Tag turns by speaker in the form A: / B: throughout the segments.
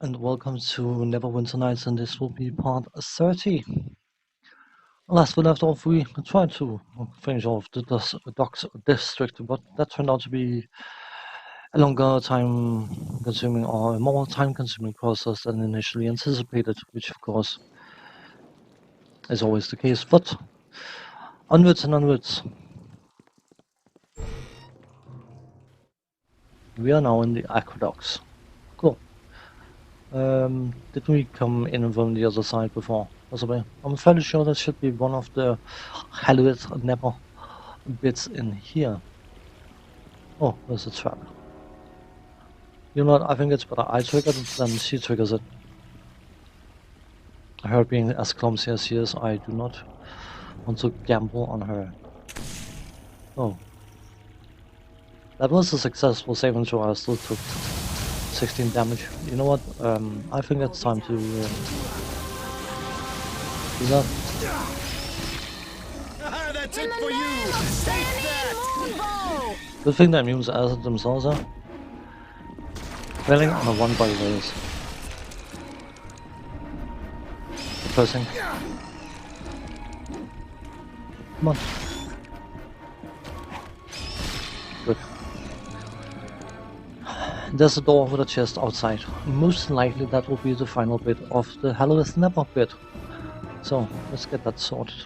A: And welcome to Neverwinter Nights, and this will be part 30. Last we left off, we tried to finish off the Docks District, but that turned out to be a longer time-consuming or a more time-consuming process than initially anticipated, which of course is always the case, but onwards and onwards. We are now in the aqueducts. Cool. Did we come in from the other side before? Possibly. I'm fairly sure that should be one of the Hallowed Never bits in here. Oh, there's a trap. You know what? I think it's better I trigger it than she triggers it. Her being as clumsy as she is, I do not want to gamble on her. Oh. That was a successful save and throw. I still took 16 damage. You know what? I think it's time to do that.
B: That's it for you! Take that!
A: Good thing the immunes acid themselves are. Failing on a 1 by ways. Pressing. Come on. Good. There's a door with a chest outside. Most likely that will be the final bit of the Hallowed Never bit. So, let's get that sorted.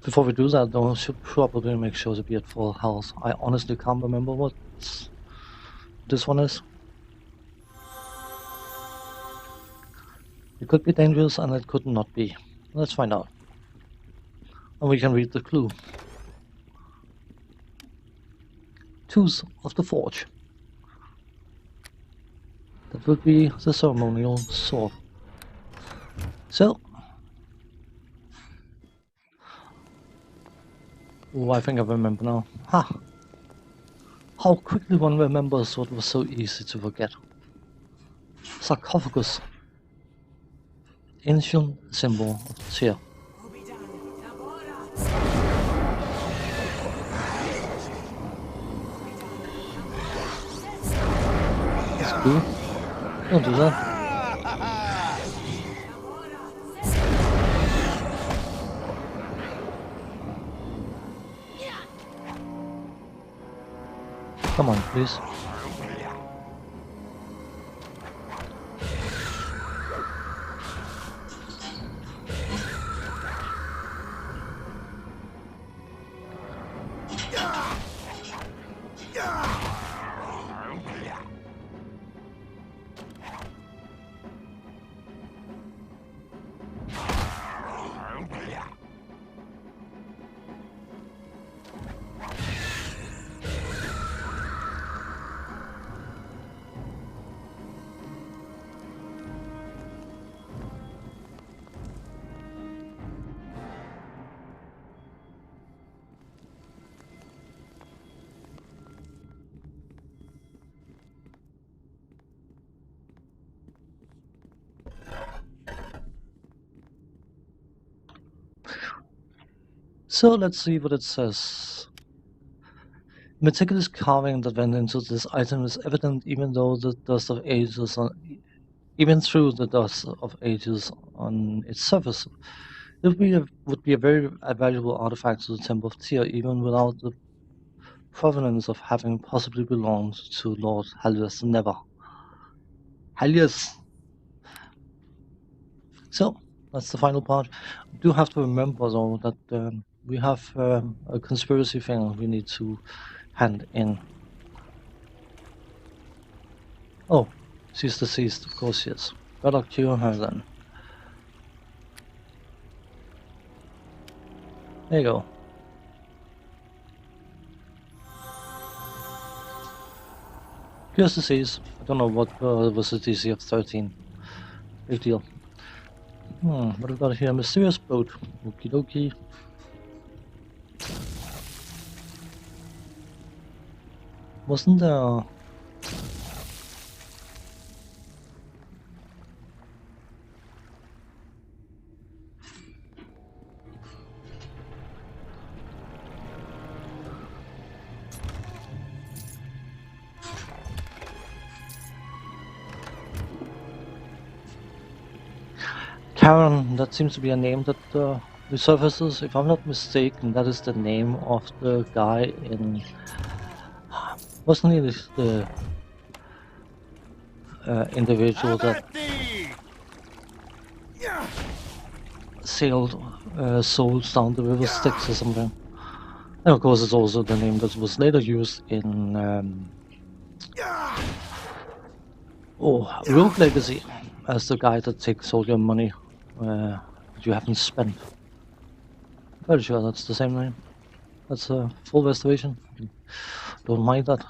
A: Before we do that though, I should probably make sure to be at full health. I honestly can't remember what this one is. It could be dangerous and it could not be. Let's find out. And we can read the clue. Tools of the Forge. That would be the ceremonial sword. So. Oh, I think I remember now. Ha! How quickly one remembers what was so easy to forget. Sarcophagus. Ancient symbol of tear. That's cool. Don't do that. Come on, please. So let's see what it says. Meticulous carving that went into this item is evident even through the dust of ages on its surface. It would be a very valuable artifact to the Temple of Tyr, even without the provenance of having possibly belonged to Lord Hallowed Never. Hallowed! So, that's the final part. We do have to remember though that we have a conspiracy thing we need to hand in. Oh, she's deceased, of course she is. Better cure her then. There you go. Cures disease. I don't know what was the DC of 13. Big deal. What we got here? Mysterious boat. Okie dokie. Wasn't there... Karen, that seems to be a name that resurfaces. If I'm not mistaken, that is the name of the guy in... Wasn't he the individual that sailed souls down the river Styx or something? And of course, it's also the name that was later used in Rogue Legacy as the guy that takes all your money that you haven't spent. Very sure that's the same name. That's a full restoration. Don't mind that.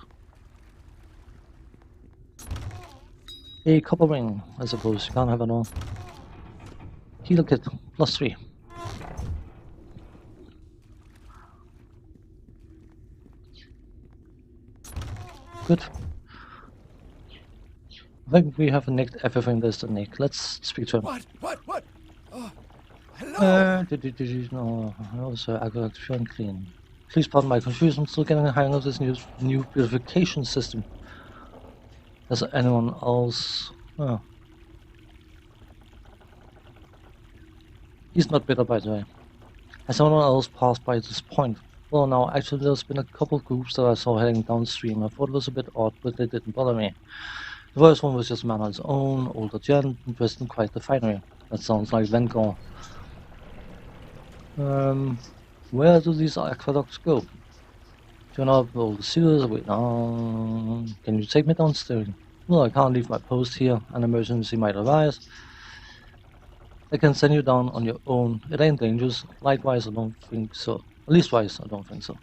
A: A copper ring, I suppose. You can't have it all. Heal kit, +3. Good. I think we have nicked everything there's to nick. Let's speak to him.
B: What? Hello?
A: No, sir, I got pure and clean. Please pardon my confusion. I'm still getting the hang of this new purification system. Has anyone else? Oh. He's not bitter, by the way. Has anyone else passed by this point? Well, now, actually, there's been a couple groups that I saw heading downstream. I thought it was a bit odd, but they didn't bother me. The first one was just a man on his own, older gent, dressed in quite the finery. That sounds like Vengor. Where do these aqueducts go? Turn up all the sewers, wait, can you take me downstairs? Well, I can't leave my post here, an emergency might arise. I can send you down on your own, it ain't dangerous, likewise I don't think so. Leastwise, I don't think so.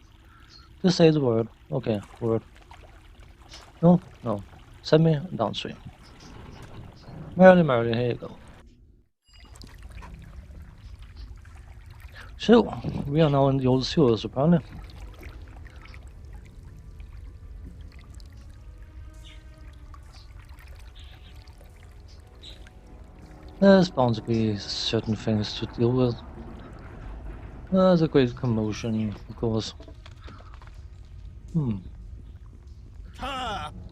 A: Just say the word, okay, word. No, send me downstream. Merrily, here you go. So, we are now in the old sewers, apparently. There's bound to be certain things to deal with. There's a great commotion, of course.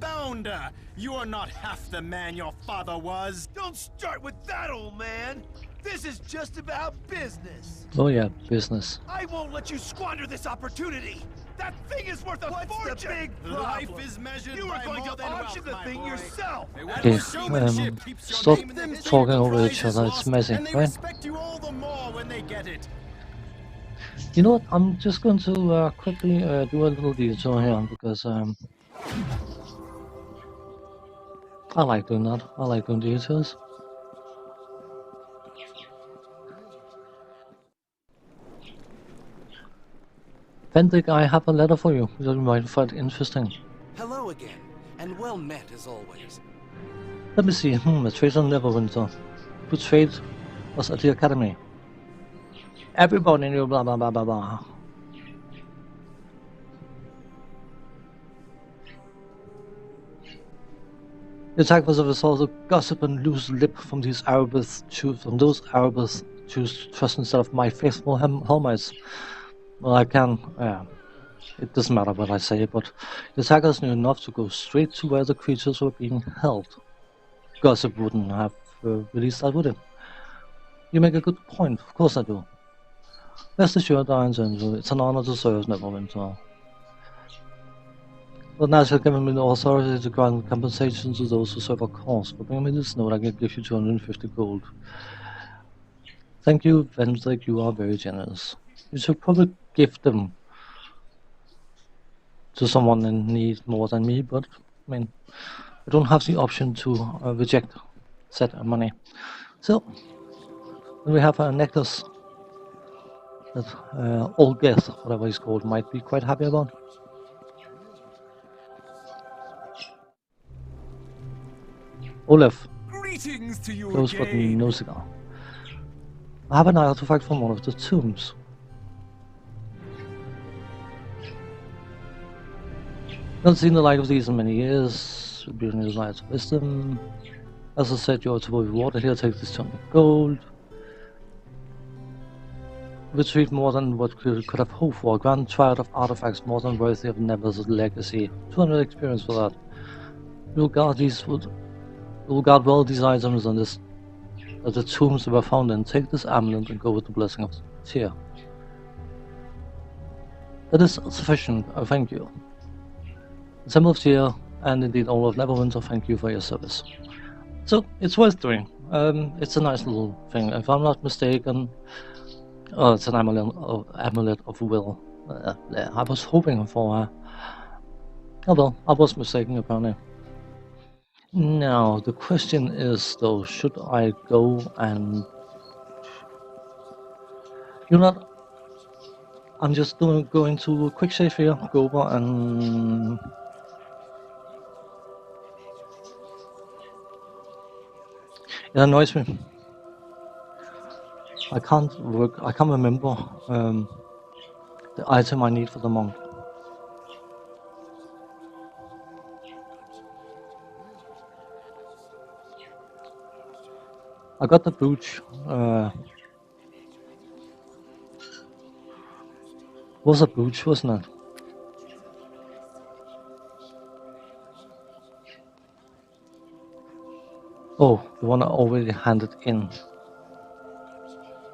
B: Bounder! You are not half the man your father was!
C: Don't start with that, old man! This is just about business!
A: Oh yeah, business.
C: I won't let you squander this opportunity! That thing is worth a fortune!
B: What's the big problem? Life is measured
C: You
B: by
C: are going
B: more
C: to
B: than
C: auction
B: wealth,
C: the thing
B: my boy.
C: yourself!
A: Okay, stop talking over each other, it's messy,
B: and they
A: right?
B: respect you all the more when they get it.
A: You know what, I'm just going to quickly do a little detour here, because I like doing that. I like doing detours. Fendick, I have a letter for you that you might find interesting.
D: Hello again, and well met as always.
A: Let me see, a traitor Neverwinter. Betrayed us at the academy. Everybody knew blah blah blah blah blah. The attack was a result of gossip and loose lip from those Arabs choose to trust instead of my faithful helmets. Well, I can, it doesn't matter what I say, but the attackers knew enough to go straight to where the creatures were being held. Gossip wouldn't have released that, would it? You make a good point, of course I do. Rest assured, I intend to. It's an honor to serve Neverwinter. But now shall give me the authority to grant compensation to those who serve our cause. For bringing me this note, I can give you 250 gold. Thank you, Vendrick, you are very generous. You should probably give them to someone in need more than me, but I mean, I don't have the option to reject said money. So, then we have a necklace that Old Geth, whatever he's called, might be quite happy about. Olaf,
C: Greetings to you
A: close but
C: again!
A: no cigar. I have an artifact from one of the tombs. Not seen the like of these in many years. Should be in his light of wisdom. As I said, you are to be rewarded here. Take this 200 gold. Retrieve more than what we could have hoped for. A grand triad of artifacts more than worthy of Never's legacy. 200 experience for that. You'll guard well these items on this that the tombs were found in, take this amulet and go with the blessing of Tyr. That is sufficient, thank you. The Temple of Tyr, and indeed all of Neverwinter, thank you for your service. So, it's worth doing. It's a nice little thing. If I'm not mistaken, it's an amulet of will. I was hoping for... oh well, I was mistaken apparently. Now, the question is though, should I go and... you know what? I'm just going to a quick save here, go over and... it annoys me. I can't remember the item I need for the monk. I got the brooch. Was a brooch, wasn't it? Oh, the one I already handed in.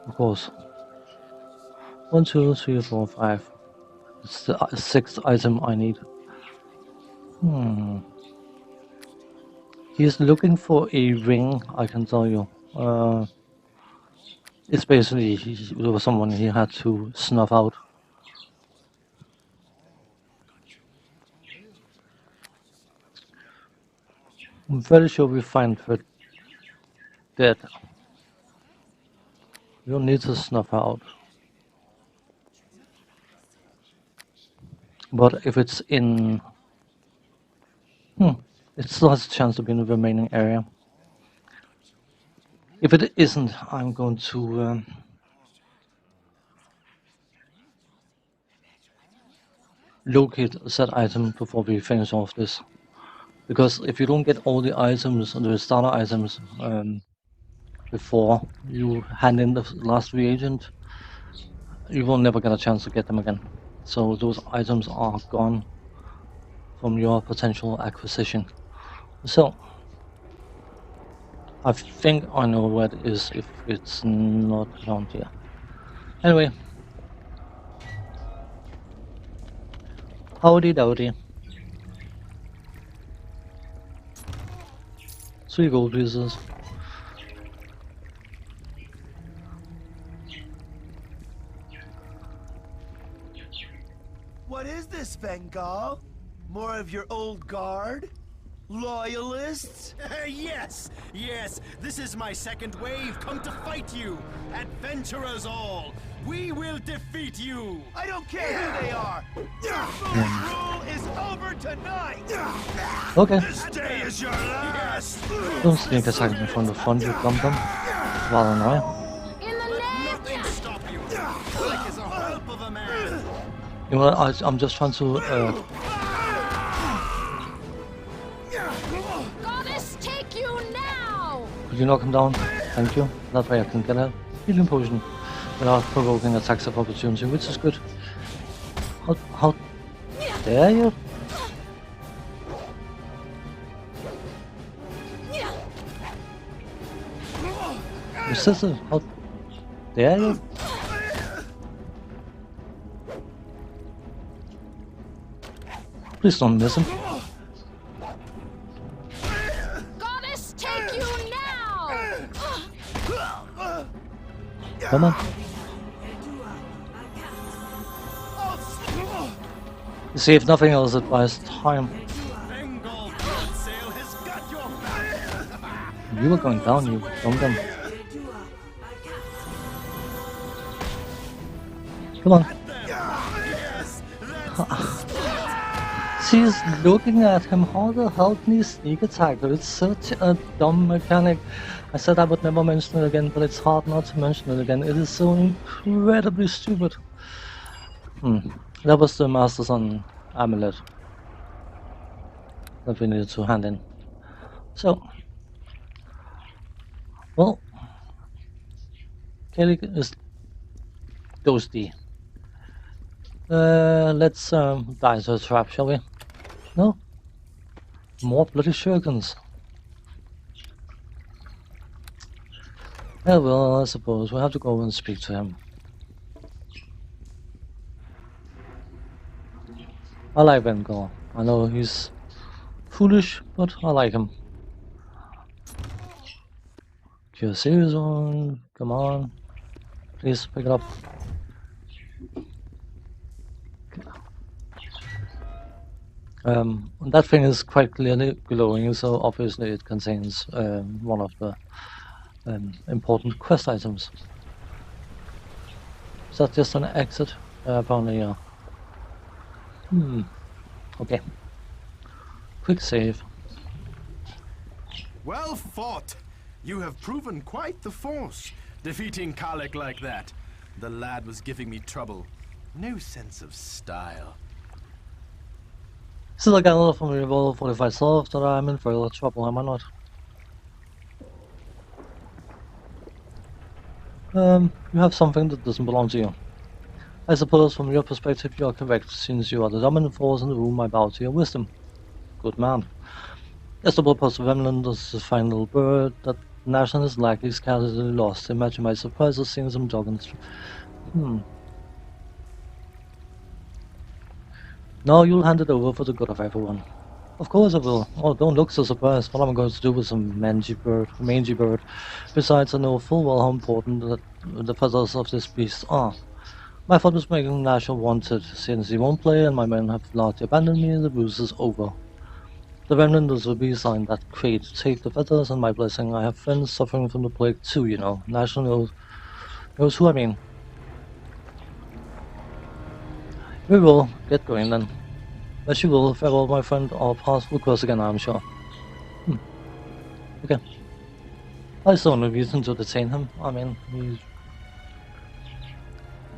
A: Of course. 1, 2, 3, 4, 5. It's the 6th item I need. He is looking for a ring, I can tell you. It's basically there was someone he had to snuff out. I'm very sure we find her dead. You don't need to snuff her out. But if it's in... it still has a chance to be in the remaining area. If it isn't, I'm going to... locate said item before we finish off this. Because if you don't get all the items, the starter items, before you hand in the last reagent, you will never get a chance to get them again. So those items are gone from your potential acquisition. So, I think I know where it is if it's not around here. Anyway. Howdy dowdy. 3 gold pieces.
C: What is this, Bengal? More of your old guard? Loyalists?
B: Yes, yes, this is my second wave come to fight you. Adventurers all, we will defeat you.
C: I don't care who they are. Foolish rule is over tonight.
A: Okay.
C: This day is your last.
A: Don't sneak attack me from the front, you dum-dum. Rather annoying.
B: Let nothing stop you. Like is a whelp of a man.
A: You know what, I'm just trying to...
E: Goddess, take you now!
A: could you knock him down? Thank you. That way I can get a healing potion without provoking attacks of opportunity, which is good. How dare you? Your sister, how dare you? Please don't miss him.
E: Goddess, take you now!
A: Come on. You see, if nothing else, it buys time.
B: Bengal Bloodsail has got your back.
A: You were going down, you dum-dum. Come on.
B: Yes, that's
A: She's looking at him. How the hell can he sneak attack? It's such a dumb mechanic. I said I would never mention it again, but it's hard not to mention it again. It is so incredibly stupid. That was the Master Son amulet that we needed to hand in. So, well, Kelly is toasty. Let's die to a trap, shall we? No? More bloody shurikens. Yeah, well, I suppose we'll have to go and speak to him. I like Bengal. I know he's foolish, but I like him. Cure series on, come on. Please pick it up. That thing is quite clearly glowing, so obviously it contains one of the important quest items. Is that just an exit? Apparently, yeah. Okay. Quick save.
B: Well fought! You have proven quite the force, defeating Kalik like that. The lad was giving me trouble. No sense of style.
A: Still, I got a lot from Revolver 45 Soft that I'm in further trouble, am I not? You have something that doesn't belong to you. I suppose from your perspective you are correct, since you are the dominant force in the room. I bow to your wisdom. Good man. As the purpose of Remnant is the final bird that Nation is likely scatteredly lost. Imagine my surprise of seeing some dog in the street. Now you'll hand it over for the good of everyone. Of course I will. Oh, don't look so surprised. What am I going to do with some mangy bird? Besides, I know full well how important the feathers of this beast are. My thought was making Nashor wanted, since he won't play and my men have largely abandoned me, the ruse is over. The remnant is the beast in that crate. Take the feathers and my blessing. I have friends suffering from the plague too, you know. Nashor knows who I mean. We will get going then. As you will, farewell my friend, our paths will cross again, I'm sure. Okay. I saw no reason to detain him. I mean,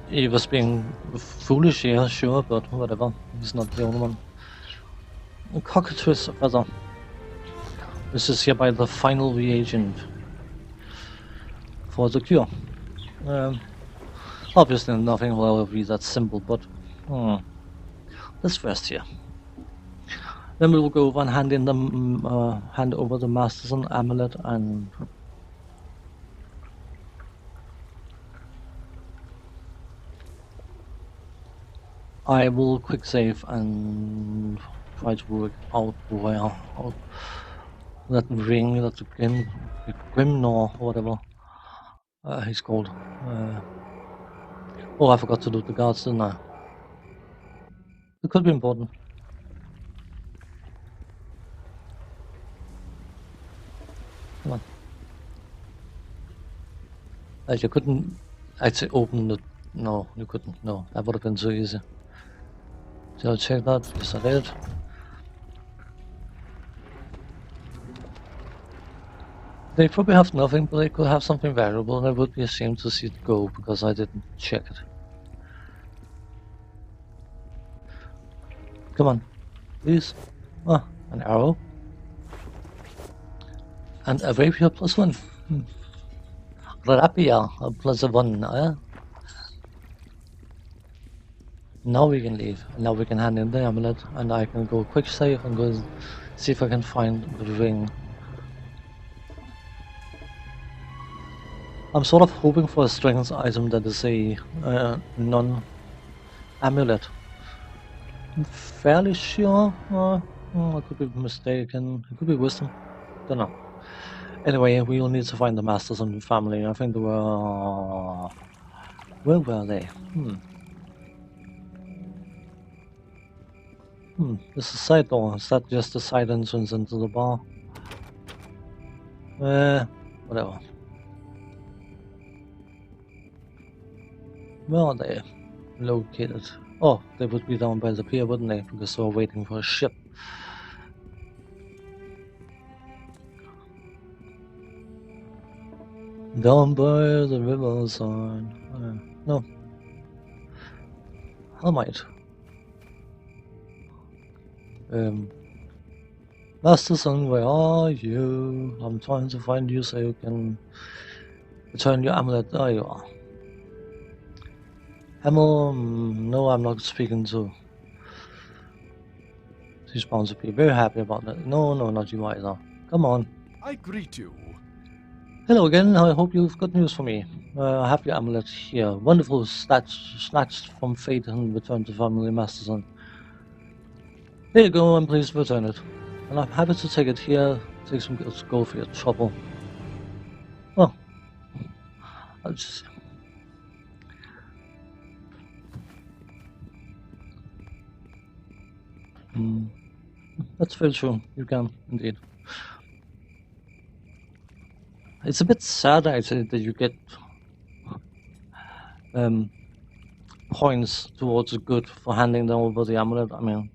A: he was being foolish here, sure, but whatever. He's not the only one. A cockatrice feather. This is hereby the final reagent for the cure. Obviously nothing will ever be that simple, but let's rest here. Then we will go over and hand over the Masterson amulet and I will quick save and try to work out where that ring, that Grim or whatever he's called. Oh, I forgot to do the guards, didn't I? It could be important. Come on. You couldn't actually open the... No, you couldn't. No, that would have been too easy. So I'll check that. Yes, I did. They probably have nothing, but they could have something valuable, and I would be ashamed to see it go because I didn't check it. Come on, please. Ah, an arrow. And a rapier +1. Rapier +1, yeah? Now we can leave. Now we can hand in the amulet, and I can go quick save and go see if I can find the ring. I'm sort of hoping for a strength item that is a non-amulet. I'm fairly sure. I could be mistaken. It could be wisdom. Don't know. Anyway, we will need to find the Masters and the family. I think they were... Where were they? This is a side door. Is that just the side entrance into the bar? Whatever. Where are they located? Oh, they would be down by the pier, wouldn't they? Because they were waiting for a ship. Down by the riverside. No. I might. Masterson, where are you? I'm trying to find you so you can return your amulet. There you are. Hamel, no, I'm not speaking to. She's bound to be very happy about that. No, not you either. Come on.
F: I greet you.
A: Hello again, I hope you've got news for me. I have your amulet here. Wonderful, snatched from fate and returned to family Masterson. Here you go, and please return it. And I'm happy to take it here. Take some gold for your trouble. Well, I'll just... That's very true, you can, indeed. It's a bit sad, actually, that you get points towards good for handing them over the amulet. I mean,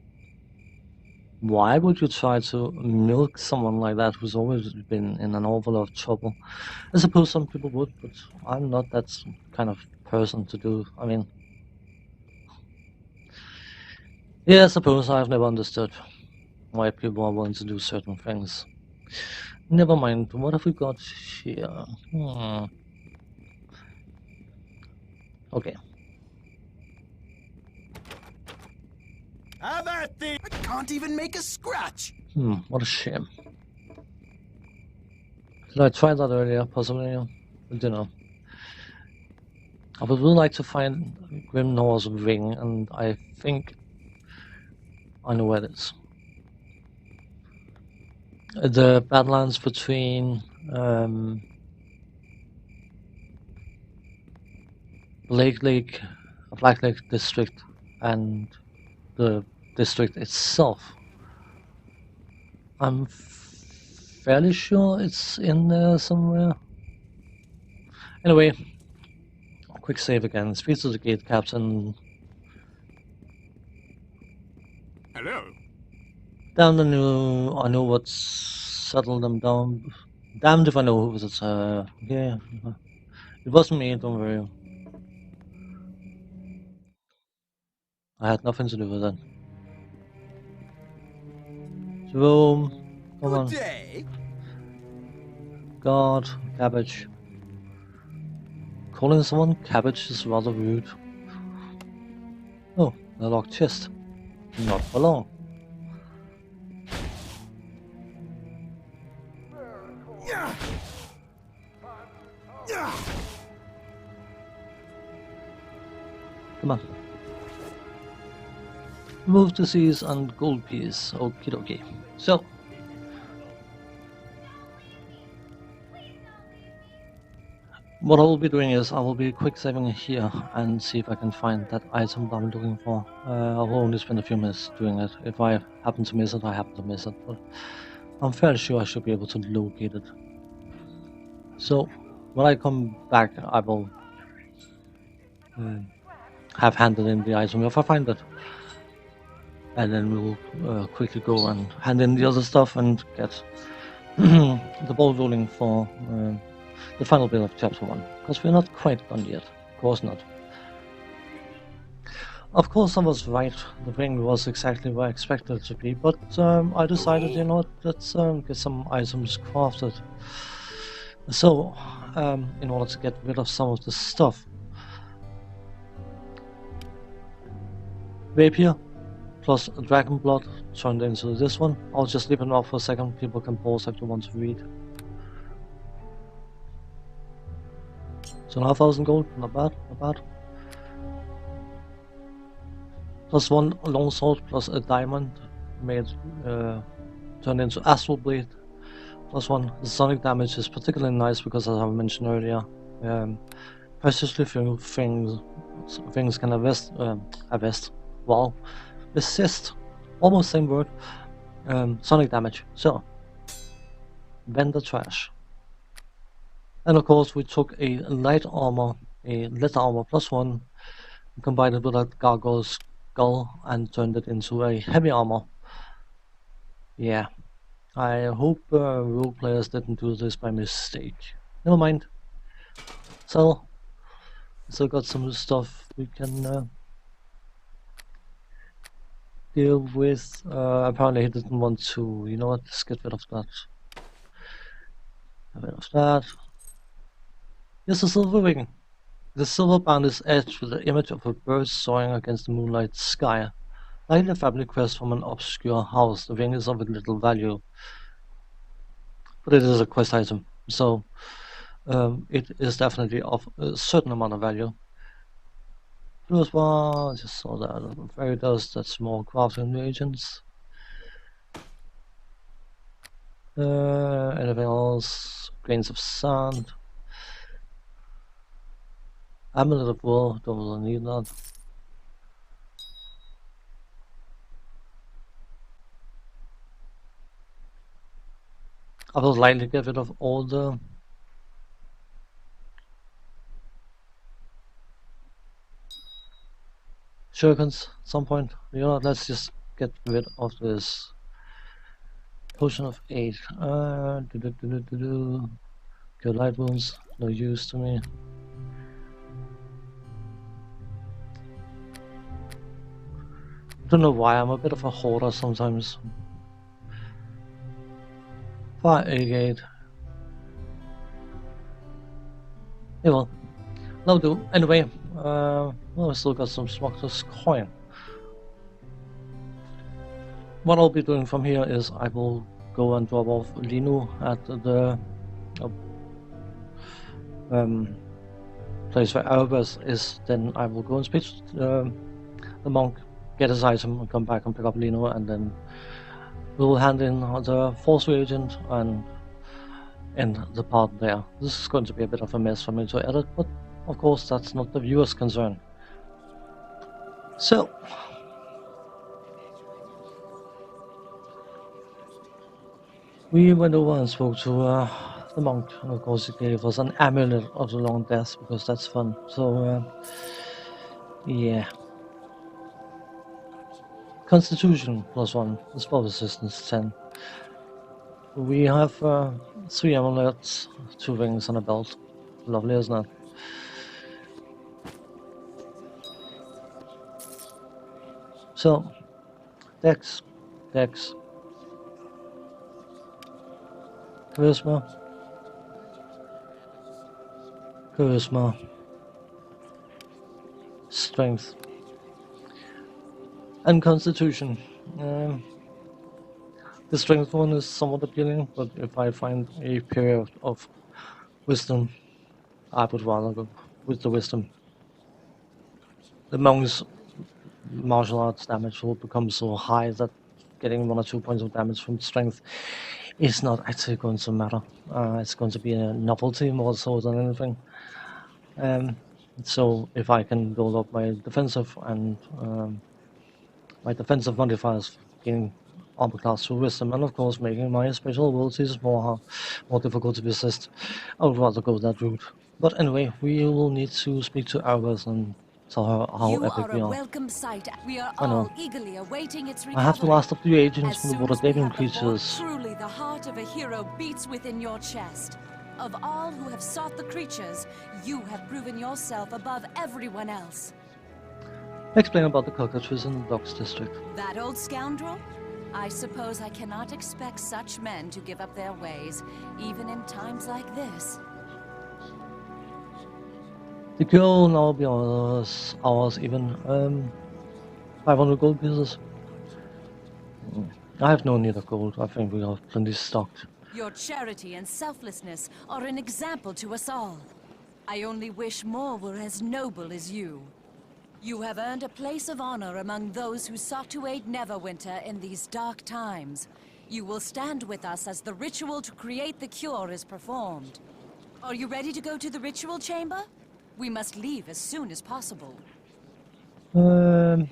A: why would you try to milk someone like that who's always been in an awful lot of trouble? I suppose some people would, but I'm not that kind of person to do. I mean, yeah, I suppose I've never understood why people are willing to do certain things. Never mind, what have we got here? Okay.
C: Have at thee!
D: I can't even make a scratch!
A: What a shame. Did I try that earlier? Possibly? I don't know. I would really like to find Grimnor's ring, and I think I know where it is. The Badlands between Black Lake district and the district itself. I'm fairly sure it's in there somewhere. Anyway, quick save again. Speak to the gate captain.
B: Hello.
A: Damned I know what's settled them down. Damned if I know who was it. Yeah, it wasn't me. Don't worry. I had nothing to do with it. Jerome, come on.
C: Good day.
A: God, cabbage. Calling someone cabbage is rather rude. Oh, a locked chest. Not for long. Come on. Remove disease and gold piece. Okie dokie. So. What I will be doing is I will be quick saving here and see if I can find that item that I'm looking for. I'll only spend a few minutes doing it. If I happen to miss it, I happen to miss it. But I'm fairly sure I should be able to locate it. So when I come back, I will have handed in the item if I find it. And then we'll quickly go and hand in the other stuff and get the ball rolling for the final bit of chapter 1. Because we're not quite done yet. Of course not. Of course I was right. The ring was exactly where I expected it to be. But I decided, you know what, let's get some items crafted. So, in order to get rid of some of the stuff. Rapier plus dragon blood turned into this one. I'll just leave it off for a second. People can pause if they want to read. So 1,000 gold, not bad, not bad. Plus 1 longsword plus a diamond made turned into astral blade. Plus 1 sonic damage is particularly nice because, as I mentioned earlier, preciously few things can resist, almost same word, sonic damage. So, vendor trash. And of course we took a light armor, a leather armor plus 1, combined it with a gargoyle's skull and turned it into a heavy armor. Yeah, I hope role players didn't do this by mistake. Never mind. So, still got some stuff we can deal with. Apparently he didn't want to, you know what, let's get rid of that. Get rid of that. Here's a silver ring. The silver band is etched with the image of a bird soaring against the moonlight sky. Like a family crest from an obscure house, the ring is of little value. But it is a quest item, so it is definitely of a certain amount of value. Plus one, I just saw that. Fairy dust, that's more crafting reagents. Anything else? Grains of sand. Amulet of wool, don't really need that. I would like to get rid of all the shurikens at some point. You know, let's just get rid of this potion of 8. Good light wounds, no use to me. Don't know why, I'm a bit of a hoarder sometimes. Fire agate. Yeah, well, that'll do. Anyway, well, I still got some Smocker's coin. What I'll be doing from here is I will go and drop off Linu at the place where Erebus is. Then I will go and speak to the monk, get his item, and come back and pick up Linu, and then we'll hand in the force reagent and end the part there. This is going to be a bit of a mess for me to edit, but of course that's not the viewer's concern. So, we went over and spoke to the monk, and of course he gave us an amulet of the long death, because that's fun. So, yeah. Constitution +1, the spell resistance 10. We have 3 amulets, 2 rings and a belt. Lovely, isn't it? So, Dex, Charisma, Strength, and Constitution. The Strength one is somewhat appealing, but if I find a period of Wisdom, I would rather go with the Wisdom. The monk's martial arts damage will become so high that getting 1 or 2 points of damage from Strength is not actually going to matter. It's going to be a novelty more so than anything. So if I can build up my defensive and my defensive modifiers, gaining armor class through Wisdom, and of course making my special abilities more difficult to resist, I would rather go that route. But anyway, we will need to speak to Albus and tell her how epic we are.
F: Welcome sight. We are all eagerly awaiting its recovery.
A: I have the last of the agents
F: As
A: from the
F: soon
A: water
F: as we
A: Davian
F: have the void,
A: creatures.
F: truly the heart of a hero beats within your chest. Of all who have sought the creatures, you have proven yourself above everyone else.
A: Explain about the cockatrice in the docks district.
F: That old scoundrel? I suppose I cannot expect such men to give up their ways, even in times like this.
A: The girl will now be ours even. 500 gold pieces. I have no need of gold. I think we are plenty stocked.
F: Your charity and selflessness are an example to us all. I only wish more were as noble as you. You have earned a place of honor among those who sought to aid Neverwinter in these dark times. You will stand with us as the ritual to create the cure is performed. Are you ready to go to the ritual chamber? We must leave as soon as possible.
A: No,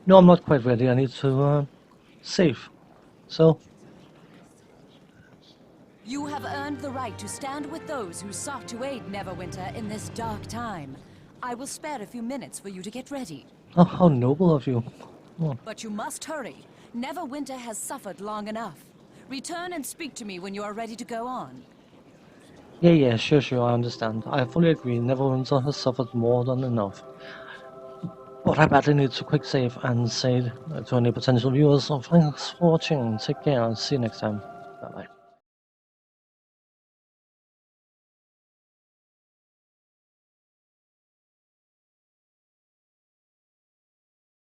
A: I'm not quite ready. I need to save. So,
F: You have earned the right to stand with those who sought to aid Neverwinter in this dark time. I will spare a few minutes for you to get ready.
A: oh, how noble of you. Oh.
F: But you must hurry. Neverwinter has suffered long enough. Return and speak to me when you are ready to go on.
A: Yeah, sure, I understand. I fully agree. Neverwinter has suffered more than enough. But I badly need to quick save and say to any potential viewers, thanks for watching. Take care and see you next time.